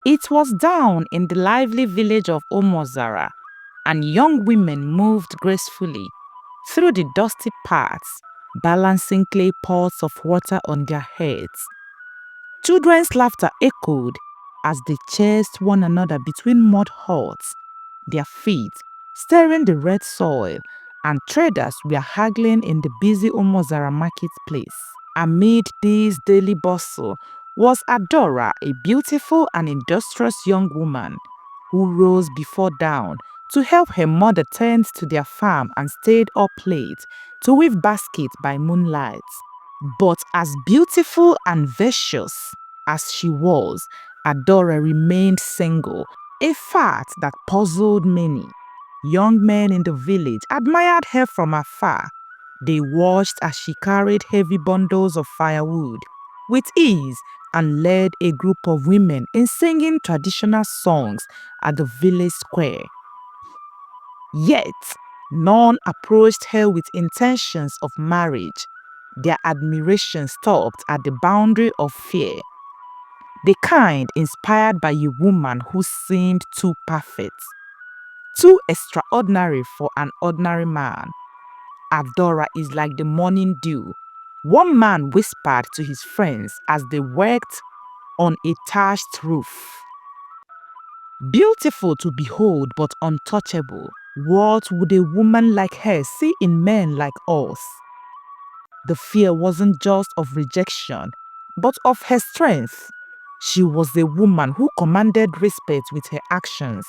It was down in the lively village of Omozara, and young women moved gracefully through the dusty paths, balancing clay pots of water on their heads. Children's laughter echoed as they chased one another between mud huts, their feet stirring the red soil, and traders were haggling in the busy Omozara marketplace. Amid this daily bustle was Adora, a beautiful and industrious young woman who rose before dawn to help her mother tend to their farm and stayed up late to weave baskets by moonlight. But as beautiful and virtuous as she was, Adora remained single, a fact that puzzled many. Young men in the village admired her from afar. They watched as she carried heavy bundles of firewood with ease and led a group of women in singing traditional songs at the village square. Yet, none approached her with intentions of marriage. Their admiration stopped at the boundary of fear, the kind inspired by a woman who seemed too perfect, too extraordinary for an ordinary man. Adora is like the morning dew, one man whispered to his friends as they worked on a thatched roof. Beautiful to behold but untouchable, what would a woman like her see in men like us? The fear wasn't just of rejection, but of her strength. She was a woman who commanded respect with her actions,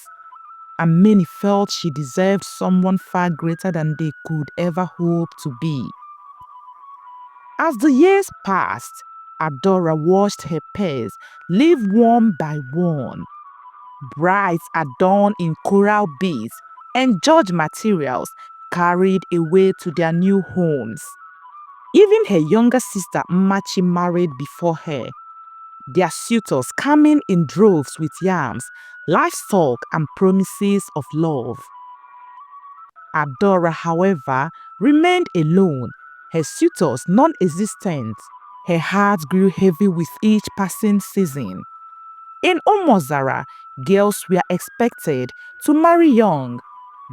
and many felt she deserved someone far greater than they could ever hope to be. As the years passed, Adora watched her peers live one by one. Brides adorned in coral beads and George materials carried away to their new homes. Even her younger sister Machi married before her, their suitors coming in droves with yams, livestock, and promises of love. Adora, however, remained alone, her suitors non-existent. Her heart grew heavy with each passing season. In Omozara, girls were expected to marry young.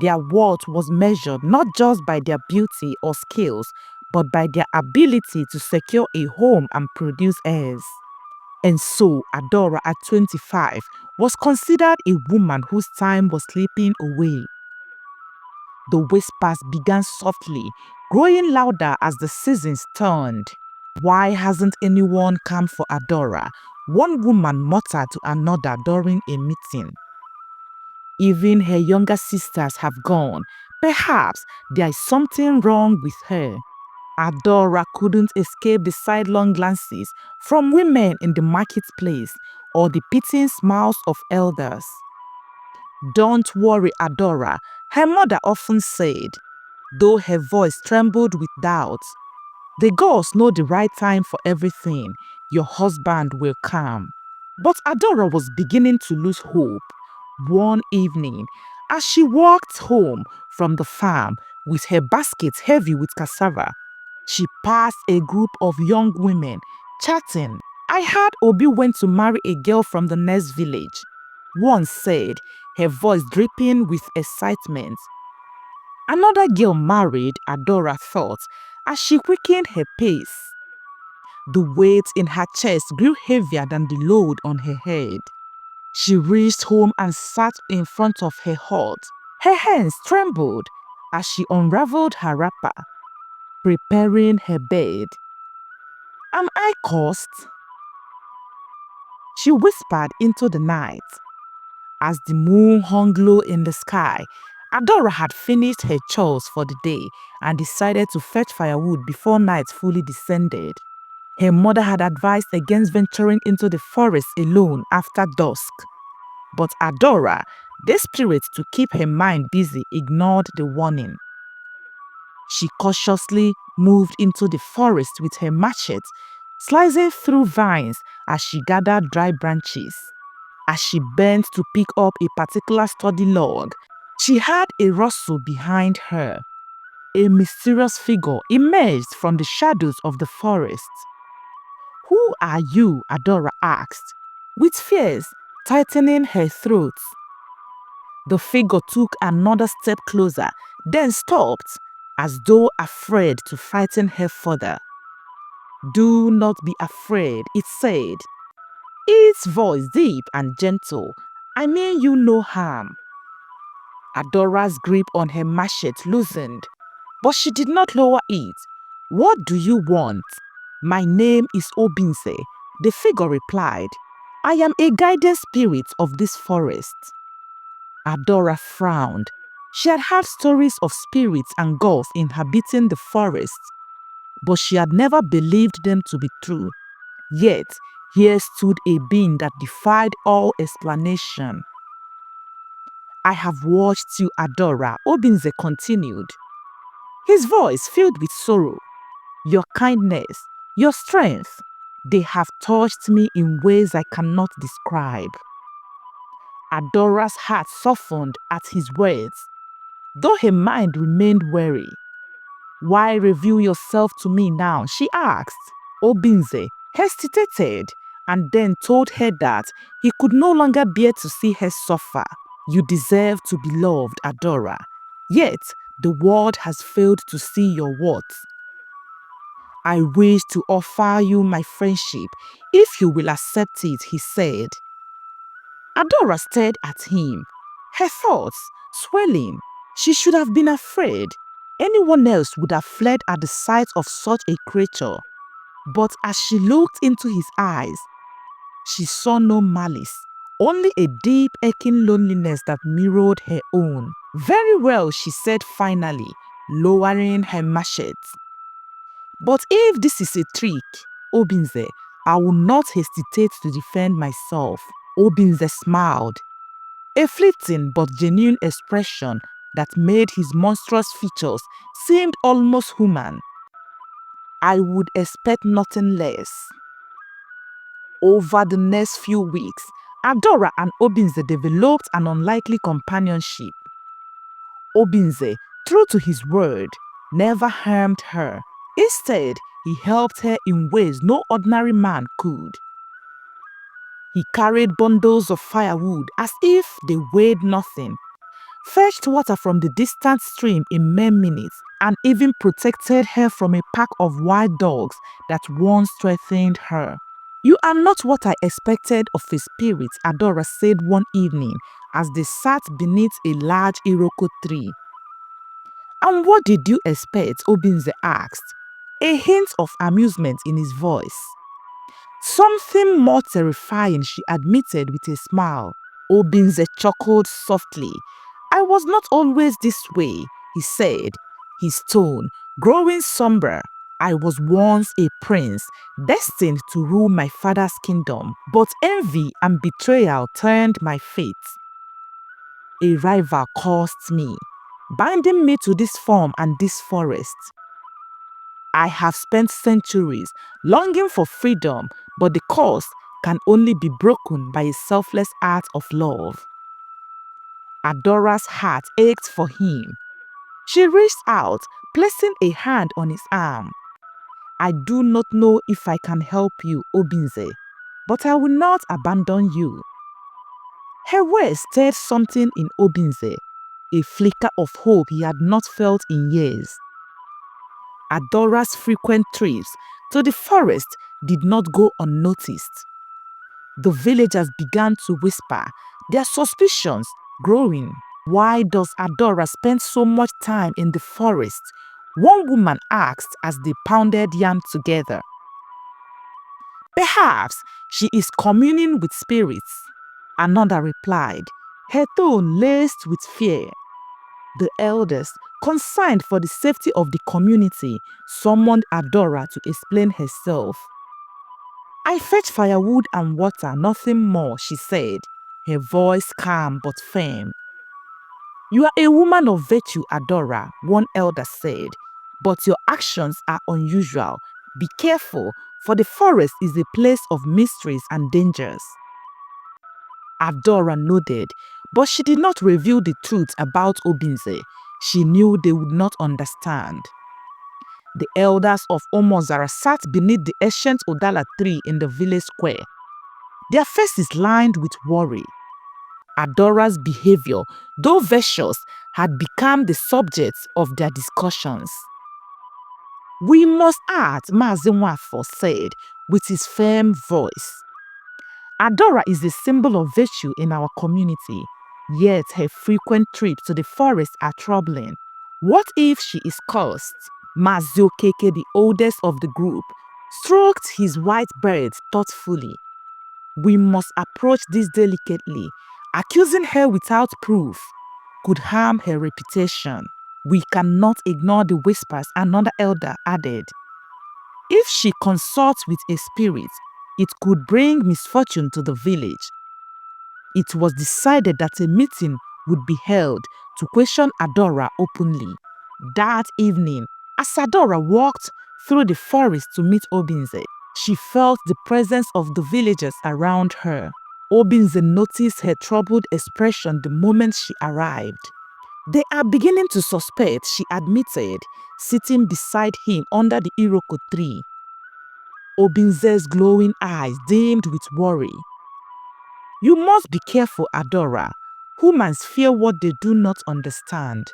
Their worth was measured not just by their beauty or skills, but by their ability to secure a home and produce heirs. And so, Adora at 25 was considered a woman whose time was slipping away. The whispers began softly, growing louder as the seasons turned. Why hasn't anyone come for Adora? One woman muttered to another during a meeting. Even her younger sisters have gone. Perhaps there is something wrong with her. Adora couldn't escape the sidelong glances from women in the marketplace or the pitying smiles of elders. "Don't worry, Adora," her mother often said, though her voice trembled with doubt. "The gods know the right time for everything. Your husband will come." But Adora was beginning to lose hope. One evening, as she walked home from the farm with her basket heavy with cassava, she passed a group of young women chatting. "I heard Obi went to marry a girl from the next village," one said, her voice dripping with excitement. Another girl married, Adora thought, as she quickened her pace. The weight in her chest grew heavier than the load on her head. She reached home and sat in front of her hut. Her hands trembled as she unraveled her wrapper, preparing her bed. "Am I cursed?" she whispered into the night. As the moon hung low in the sky, Adora had finished her chores for the day and decided to fetch firewood before night fully descended. Her mother had advised against venturing into the forest alone after dusk. But Adora, desperate to keep her mind busy, ignored the warning. She cautiously moved into the forest with her machete, slicing through vines as she gathered dry branches. As she bent to pick up a particular sturdy log, she heard a rustle behind her. A mysterious figure emerged from the shadows of the forest. "Who are you?" Adora asked, with fierce, tightening her throat. The figure took another step closer, then stopped, as though afraid to frighten her further. "Do not be afraid," it said, its voice deep and gentle. "I mean you no harm." Adora's grip on her machete loosened, but she did not lower it. "What do you want?" "My name is Obinze," the figure replied. "I am a guiding spirit of this forest." Adora frowned. She had heard stories of spirits and gods inhabiting the forest, but she had never believed them to be true. Yet, here stood a being that defied all explanation. "I have watched you, Adora," Obinze continued, his voice filled with sorrow. "Your kindness, your strength, they have touched me in ways I cannot describe." Adora's heart softened at his words, though her mind remained wary. "Why reveal yourself to me now?" she asked. Obinze hesitated and then told her that he could no longer bear to see her suffer. "You deserve to be loved, Adora. Yet the world has failed to see your worth. I wish to offer you my friendship if you will accept it," he said. Adora stared at him, her thoughts swelling. She should have been afraid. Anyone else would have fled at the sight of such a creature. But as she looked into his eyes, she saw no malice, only a deep aching loneliness that mirrored her own. "Very well," she said finally, lowering her machete. "But if this is a trick, Obinze, I will not hesitate to defend myself." Obinze smiled, a fleeting but genuine expression that made his monstrous features seem almost human. "I would expect nothing less." Over the next few weeks, Adora and Obinze developed an unlikely companionship. Obinze, true to his word, never harmed her. Instead, he helped her in ways no ordinary man could. He carried bundles of firewood as if they weighed nothing, fetched water from the distant stream in mere minutes, and even protected her from a pack of wild dogs that once threatened her. "You are not what I expected of a spirit," Adora said one evening as they sat beneath a large iroko tree. "And what did you expect?" Obinze asked, a hint of amusement in his voice. "Something more terrifying," she admitted with a smile. Obinze chuckled softly. "I was not always this way," he said, his tone growing somber. "I was once a prince, destined to rule my father's kingdom, but envy and betrayal turned my fate. A rival caused me, binding me to this form and this forest. I have spent centuries longing for freedom, but the curse can only be broken by a selfless act of love." Adora's heart ached for him. She reached out, placing a hand on his arm. "I do not know if I can help you, Obinze, but I will not abandon you." Her words stirred something in Obinze, a flicker of hope he had not felt in years. Adora's frequent trips to the forest did not go unnoticed. The villagers began to whisper, their suspicions growing. "Why does Adora spend so much time in the forest?" one woman asked as they pounded yam together. "Perhaps she is communing with spirits," another replied, her tone laced with fear. The elders, concerned for the safety of the community, summoned Adora to explain herself. "I fetch firewood and water, nothing more," she said, her voice calm but firm. "You are a woman of virtue, Adora," one elder said, "but your actions are unusual. Be careful, for the forest is a place of mysteries and dangers." Adora nodded, but she did not reveal the truth about Obinze. She knew they would not understand. The elders of Omozara sat beneath the ancient Odala tree in the village square. their faces lined with worry. Adora's behavior, though vicious, had become the subject of their discussions. "We must act," Mazi Nwafo said with his firm voice. "Adora is a symbol of virtue in our community, yet her frequent trips to the forest are troubling. What if she is cursed?" Mazi Okeke, the oldest of the group, stroked his white beard thoughtfully. "We must approach this delicately. Accusing her without proof could harm her reputation. We cannot ignore the whispers," another elder added. "If she consults with a spirit, it could bring misfortune to the village." It was decided that a meeting would be held to question Adora openly. That evening, as Adora walked through the forest to meet Obinze, she felt the presence of the villagers around her. Obinze noticed her troubled expression the moment she arrived. "They are beginning to suspect," she admitted, sitting beside him under the Iroko tree. Obinze's glowing eyes dimmed with worry. "You must be careful, Adora. Humans fear what they do not understand.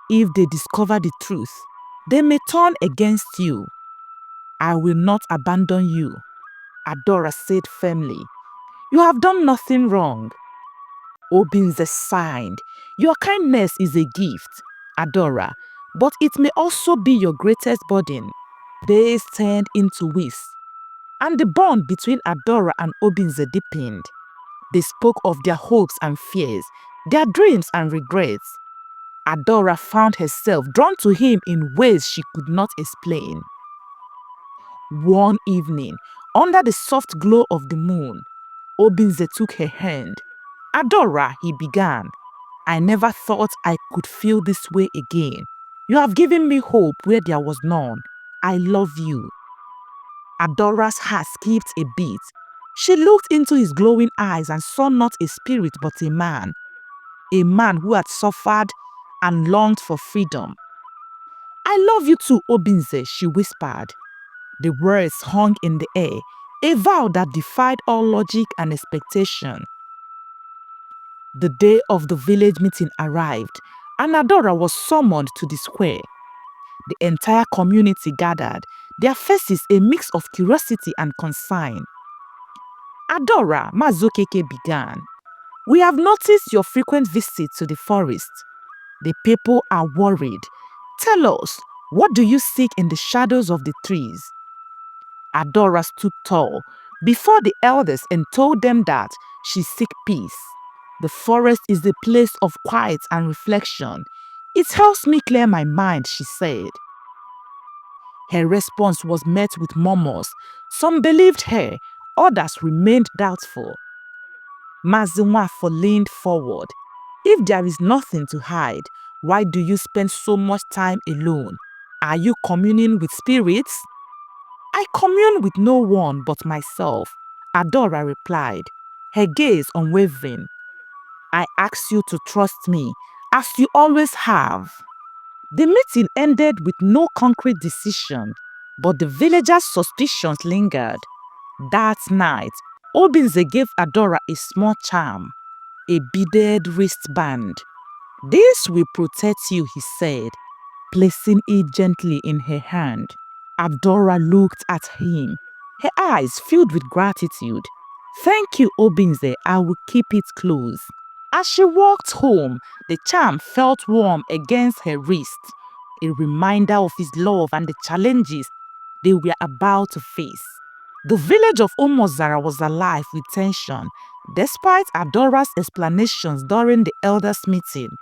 If they discover the truth, they may turn against you." "I will not abandon you," Adora said firmly. "You have done nothing wrong." Obinze sighed. "Your kindness is a gift, Adora, but it may also be your greatest burden." They turned into whis, and the bond between Adora and Obinze deepened. They spoke of their hopes and fears, their dreams and regrets. Adora found herself drawn to him in ways she could not explain. One evening, under the soft glow of the moon, Obinze took her hand. "Adora," he began, "I never thought I could feel this way again. You have given me hope where there was none. I love you." Adora's heart skipped a beat. She looked into his glowing eyes and saw not a spirit but a man who had suffered and longed for freedom. "I love you too, Obinze," she whispered. The words hung in the air, a vow that defied all logic and expectation. The day of the village meeting arrived, and Adora was summoned to the square. The entire community gathered, their faces a mix of curiosity and concern. "Adora," Mazi Okeke began, "we have noticed your frequent visits to the forest. The people are worried. Tell us, what do you seek in the shadows of the trees?" Adora stood tall before the elders and told them that she seeks peace. "The forest is a place of quiet and reflection. It helps me clear my mind," she said. Her response was met with murmurs. Some believed her, others remained doubtful. Mazi Nwafo leaned forward. "If there is nothing to hide, why do you spend so much time alone? Are you communing with spirits?" "I commune with no one but myself," Adora replied, her gaze unwavering. "I ask you to trust me, as you always have." The meeting ended with no concrete decision, but the villagers' suspicions lingered. That night, Obinze gave Adora a small charm, a beaded wristband. "This will protect you," he said, placing it gently in her hand. Adora looked at him, her eyes filled with gratitude. "Thank you, Obinze, I will keep it close." As she walked home, the charm felt warm against her wrist, a reminder of his love and the challenges they were about to face. The village of Omozara was alive with tension, despite Adora's explanations during the elders' meeting.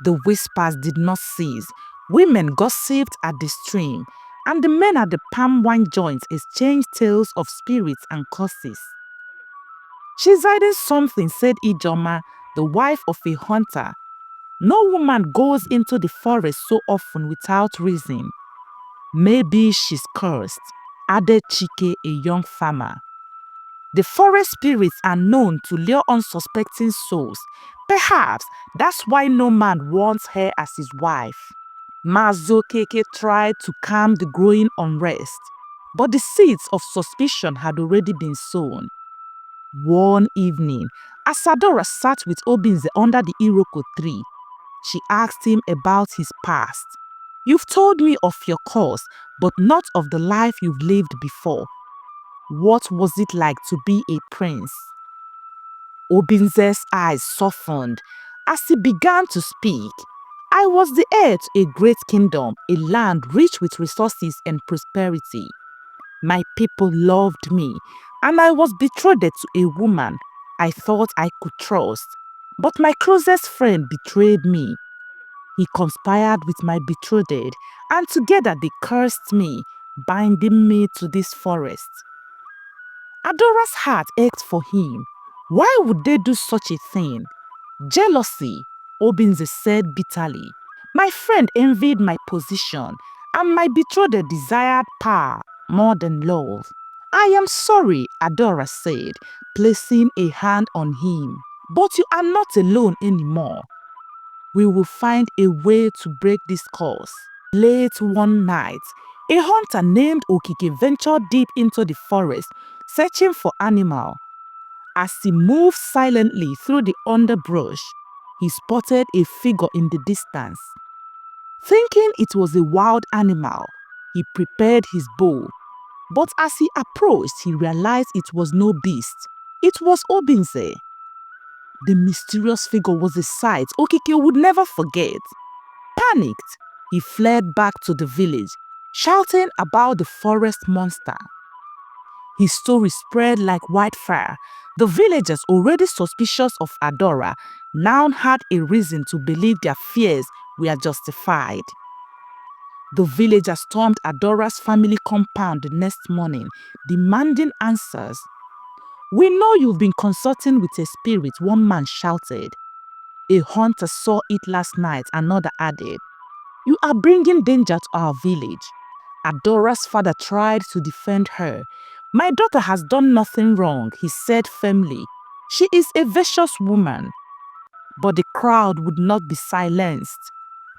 The whispers did not cease. Women gossiped at the stream, and the men at the palm wine joints exchanged tales of spirits and curses. "She's hiding something," said Ijoma, the wife of a hunter. "No woman goes into the forest so often without reason." "Maybe she's cursed," added Chike, a young farmer. "The forest spirits are known to lure unsuspecting souls. Perhaps that's why no man wants her as his wife." Mazi Okeke tried to calm the growing unrest, but the seeds of suspicion had already been sown. One evening, as Adora sat with Obinze under the Iroko tree, she asked him about his past. "You've told me of your course, but not of the life you've lived before. What was it like to be a prince?" Obinze's eyes softened as he began to speak. "I was the heir to a great kingdom, a land rich with resources and prosperity. My people loved me, and I was betrothed to a woman I thought I could trust. But my closest friend betrayed me. He conspired with my betrothed, and together they cursed me, binding me to this forest." Adora's heart ached for him. Why would they do such a thing? "Jealousy," Obinze said bitterly. "My friend envied my position, and my betrothed desired power more than love." "I am sorry," Adora said, placing a hand on him. "But you are not alone anymore. We will find a way to break this curse." Late one night, a hunter named Okike ventured deep into the forest, searching for animal. As he moved silently through the underbrush, he spotted a figure in the distance. Thinking it was a wild animal, he prepared his bow. But as he approached, he realized it was no beast. It was Obinze. The mysterious figure was a sight Okike would never forget. Panicked, he fled back to the village, shouting about the forest monster. His story spread like wildfire. The villagers, already suspicious of Adora, now had a reason to believe their fears were justified. The villagers stormed Adora's family compound the next morning, demanding answers. "We know you've been consulting with a spirit," one man shouted. "A hunter saw it last night," another added. "You are bringing danger to our village." Adora's father tried to defend her. "My daughter has done nothing wrong," he said firmly. "She is a vicious woman." But the crowd would not be silenced.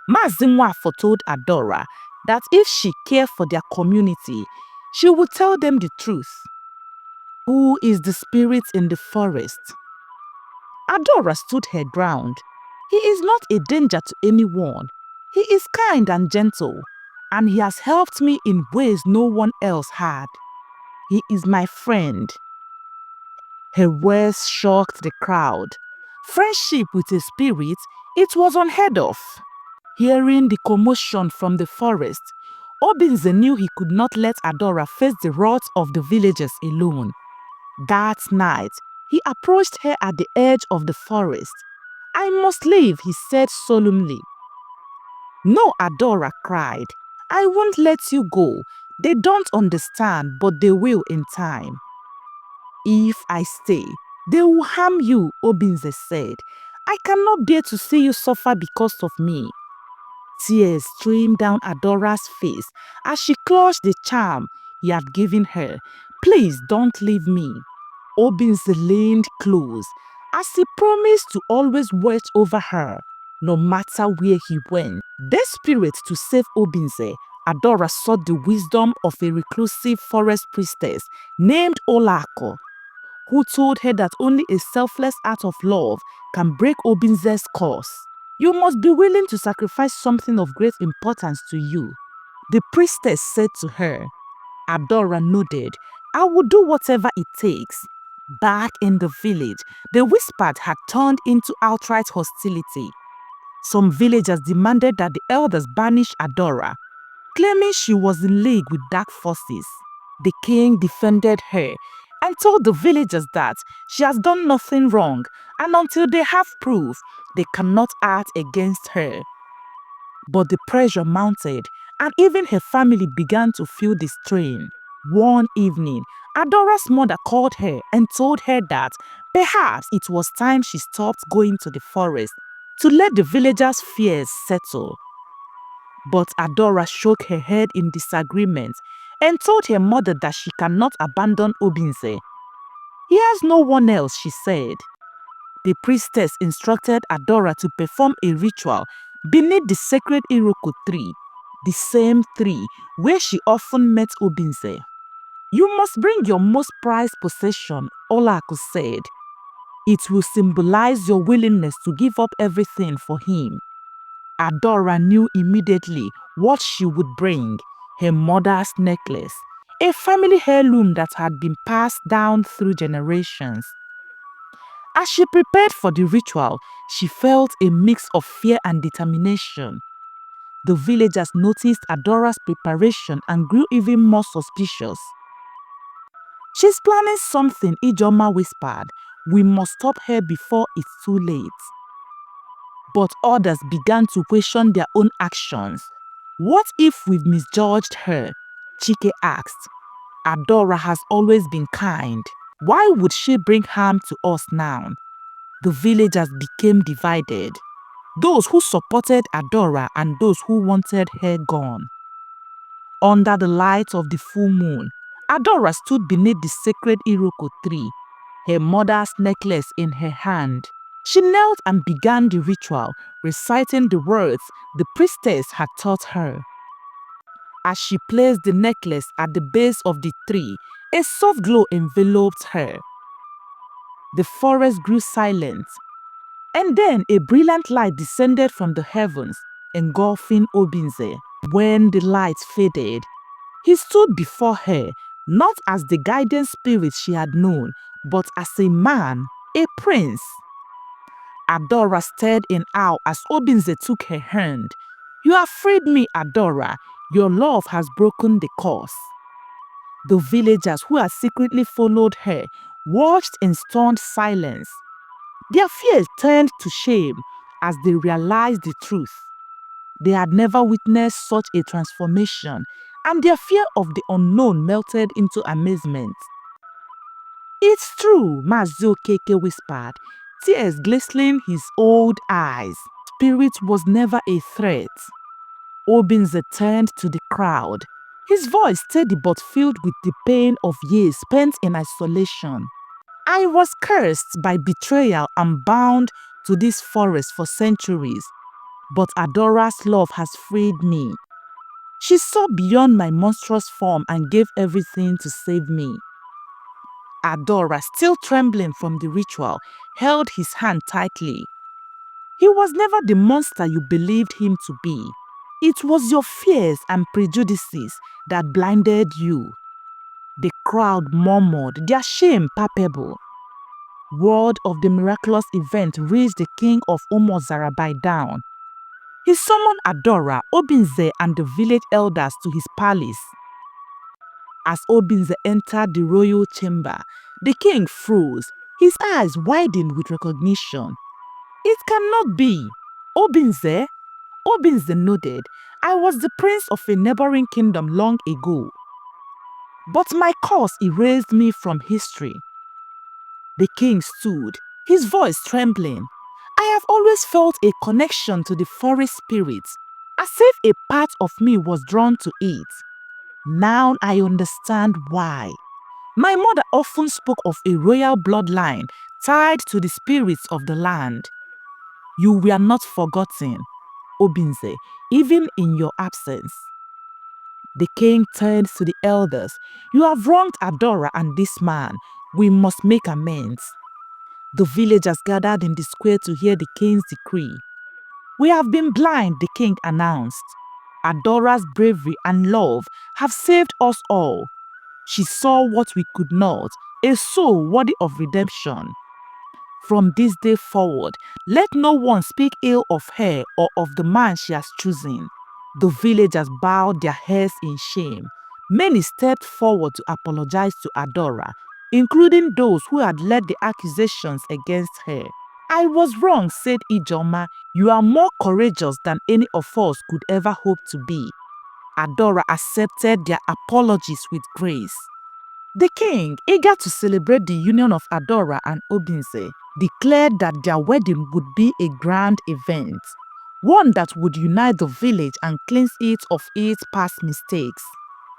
Mazinwa foretold Adora that if she cared for their community, she would tell them the truth. Who is the spirit in the forest? Adora stood her ground. "He is not a danger to anyone. He is kind and gentle, and he has helped me in ways no one else had. He is my friend." Her words shocked the crowd. Friendship with a spirit, it was unheard of. Hearing the commotion from the forest, Obinze knew he could not let Adora face the wrath of the villagers alone. That night, he approached her at the edge of the forest. "I must leave," he said solemnly. "No," Adora cried. "I won't let you go. They don't understand, but they will in time." "If I stay, they will harm you," Obinze said. "I cannot bear to see you suffer because of me." Tears streamed down Adora's face as she clutched the charm he had given her. "Please don't leave me." Obinze leaned close as he promised to always watch over her, no matter where he went. Desperate to save Obinze, Adora sought the wisdom of a reclusive forest priestess named Olako, who told her that only a selfless act of love can break Obinze's curse. "You must be willing to sacrifice something of great importance to you," the priestess said to her. Adora nodded. "I will do whatever it takes." Back in the village, the whispered had turned into outright hostility. Some villagers demanded that the elders banish Adora, claiming she was in league with dark forces. The king defended her and told the villagers that she has done nothing wrong, and until they have proof, they cannot act against her. But the pressure mounted, and even her family began to feel the strain. One evening, Adora's mother called her and told her that perhaps it was time she stopped going to the forest to let the villagers' fears settle. But Adora shook her head in disagreement and told her mother that she cannot abandon Obinze. "He has no one else," she said. The priestess instructed Adora to perform a ritual beneath the sacred Iroko tree, the same tree where she often met Obinze. "You must bring your most prized possession," Olaku said. "It will symbolize your willingness to give up everything for him." Adora knew immediately what she would bring: her mother's necklace, a family heirloom that had been passed down through generations. As she prepared for the ritual, she felt a mix of fear and determination. The villagers noticed Adora's preparation and grew even more suspicious. "She's planning something," Ijoma whispered. "We must stop her before it's too late." But others began to question their own actions. "What if we've misjudged her?" Chike asked. "Adora has always been kind. Why would she bring harm to us now?" The villagers became divided. Those who supported Adora and those who wanted her gone. Under the light of the full moon, Adora stood beneath the sacred Iroko tree, her mother's necklace in her hand. She knelt and began the ritual, reciting the words the priestess had taught her. As she placed the necklace at the base of the tree, a soft glow enveloped her. The forest grew silent, and then a brilliant light descended from the heavens, engulfing Obinze. When the light faded, he stood before her, not as the guiding spirit she had known, but as a man, a prince. Adora stared in awe as Obinze took her hand. "You have freed me, Adora. Your love has broken the curse." The villagers who had secretly followed her watched in stunned silence. Their fear turned to shame as they realized the truth. They had never witnessed such a transformation, and their fear of the unknown melted into amazement. "It's true," Mazi Okeke whispered, tears glistening his old eyes. "Spirit was never a threat." Obinze turned to the crowd, his voice steady but filled with the pain of years spent in isolation. "I was cursed by betrayal and bound to this forest for centuries, but Adora's love has freed me. She saw beyond my monstrous form and gave everything to save me." Adora, still trembling from the ritual, held his hand tightly. "He was never the monster you believed him to be. It was your fears and prejudices that blinded you." The crowd murmured, their shame palpable. Word of the miraculous event reached the king of Umozara by dawn. He summoned Adora, Obinze, and the village elders to his palace. As Obinze entered the royal chamber, the king froze, his eyes widened with recognition. "It cannot be. Obinze?" Obinze nodded. "I was the prince of a neighboring kingdom long ago. But my curse erased me from history." The king stood, his voice trembling. "I have always felt a connection to the forest spirits, as if a part of me was drawn to it. Now I understand why. My mother often spoke of a royal bloodline tied to the spirits of the land. You were not forgotten, Obinze, even in your absence." The king turned to the elders. "You have wronged Adora and this man. We must make amends." The villagers gathered in the square to hear the king's decree. "We have been blind," the king announced. "Adora's bravery and love have saved us all. She saw what we could not, a soul worthy of redemption. From this day forward, let no one speak ill of her or of the man she has chosen." The villagers bowed their heads in shame. Many stepped forward to apologize to Adora, including those who had led the accusations against her. "I was wrong," said Ijoma. "You are more courageous than any of us could ever hope to be." Adora accepted their apologies with grace. The king, eager to celebrate the union of Adora and Obinze, declared that their wedding would be a grand event, one that would unite the village and cleanse it of its past mistakes.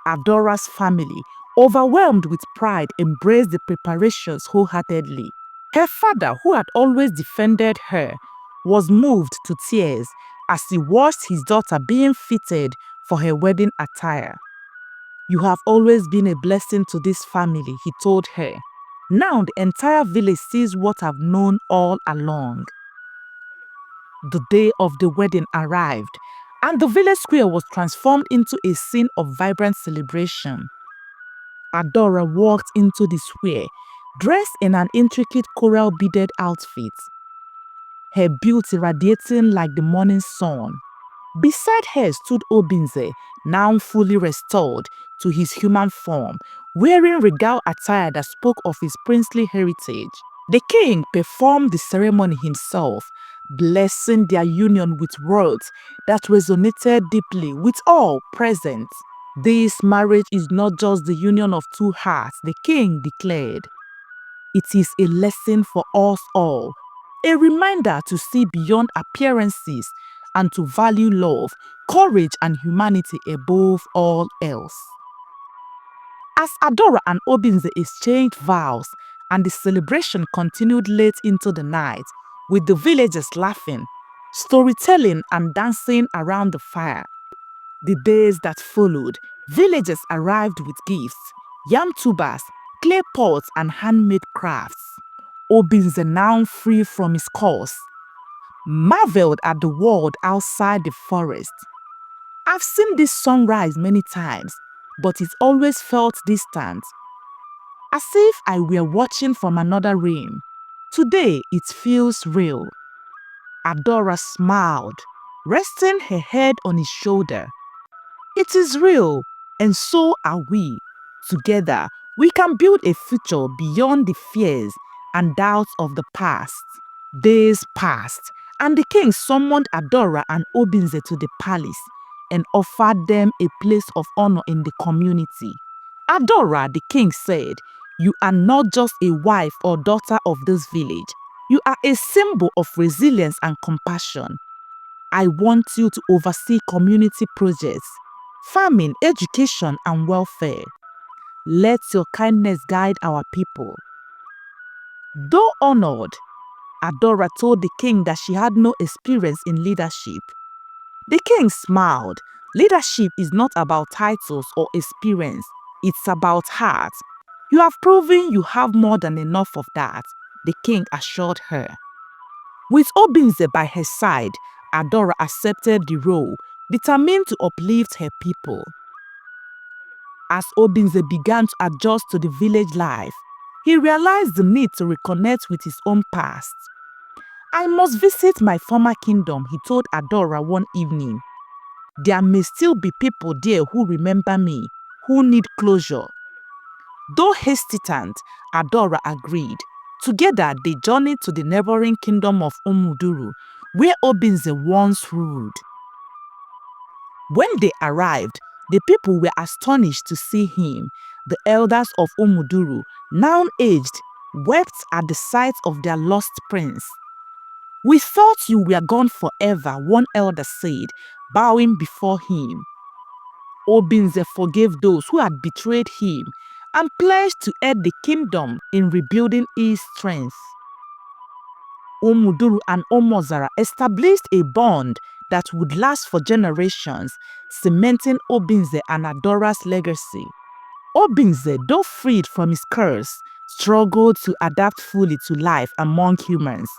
Adora's family, overwhelmed with pride, embraced the preparations wholeheartedly. Her father, who had always defended her, was moved to tears as he watched his daughter being fitted for her wedding attire. "You have always been a blessing to this family," he told her. "Now the entire village sees what I've known all along." The day of the wedding arrived, and the village square was transformed into a scene of vibrant celebration. Adora walked into the square, dressed in an intricate coral beaded outfit, her beauty radiating like the morning sun. Beside her stood Obinze, now fully restored to his human form, wearing regal attire that spoke of his princely heritage. The king performed the ceremony himself, blessing their union with words that resonated deeply with all present. "This marriage is not just the union of two hearts," the king declared. "It is a lesson for us all, a reminder to see beyond appearances and to value love, courage, and humanity above all else." As Adora and Obinze exchanged vows and the celebration continued late into the night, with the villagers laughing, storytelling, and dancing around the fire. The days that followed, villagers arrived with gifts, yam tubers, clay pots, and handmade crafts. Obinze, now free from his curse, marveled at the world outside the forest. "I've seen this sunrise many times, but it always felt distant, as if I were watching from another realm. Today, it feels real." Adora smiled, resting her head on his shoulder. "It is real, and so are we. Together, we can build a future beyond the fears and doubts of the past." Days passed, and the king summoned Adora and Obinze to the palace and offered them a place of honor in the community. "Adora," the king said, "you are not just a wife or daughter of this village. You are a symbol of resilience and compassion. I want you to oversee community projects, farming, education, and welfare. Let your kindness guide our people." Though honored, Adora told the king that she had no experience in leadership. The king smiled. "Leadership is not about titles or experience. It's about heart. You have proven you have more than enough of that," the king assured her. With Obinze by her side, Adora accepted the role, determined to uplift her people. As Obinze began to adjust to the village life, he realized the need to reconnect with his own past. "I must visit my former kingdom," he told Adora one evening. "There may still be people there who remember me, who need closure." Though hesitant, Adora agreed. Together, they journeyed to the neighboring kingdom of Umuduru, where Obinze once ruled. When they arrived, the people were astonished to see him. The elders of Umuduru, now aged, wept at the sight of their lost prince. "We thought you were gone forever," one elder said, bowing before him. Obinze forgave those who had betrayed him and pledged to aid the kingdom in rebuilding its strength. Umuduru and Omozara established a bond that would last for generations, cementing Obinze and Adora's legacy. Obinze, though freed from his curse, struggled to adapt fully to life among humans.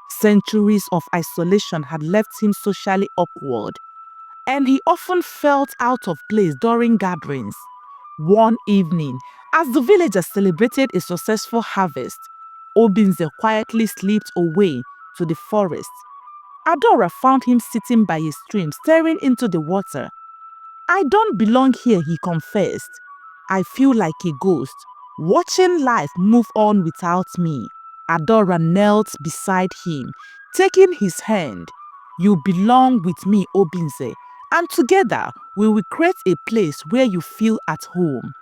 Centuries of isolation had left him socially awkward, and he often felt out of place during gatherings. One evening, as the villagers celebrated a successful harvest, Obinze quietly slipped away to the forest. Adora found him sitting by a stream, staring into the water. "I don't belong here," he confessed. "I feel like a ghost, watching life move on without me." Adora knelt beside him, taking his hand. "You belong with me, Obinze, and together we will create a place where you feel at home."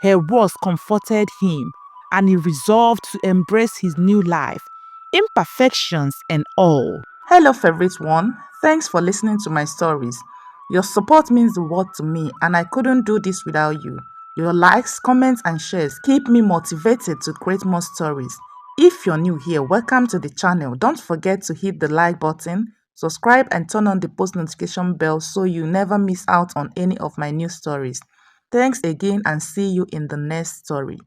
Her words comforted him, and he resolved to embrace his new life, imperfections and all. Hello, favorite one. Thanks for listening to my stories. Your support means the world to me, and I couldn't do this without you. Your likes, comments, and shares keep me motivated to create more stories. If you're new here, welcome to the channel. Don't forget to hit the like button, subscribe, and turn on the post notification bell so you never miss out on any of my new stories. Thanks again and see you in the next story.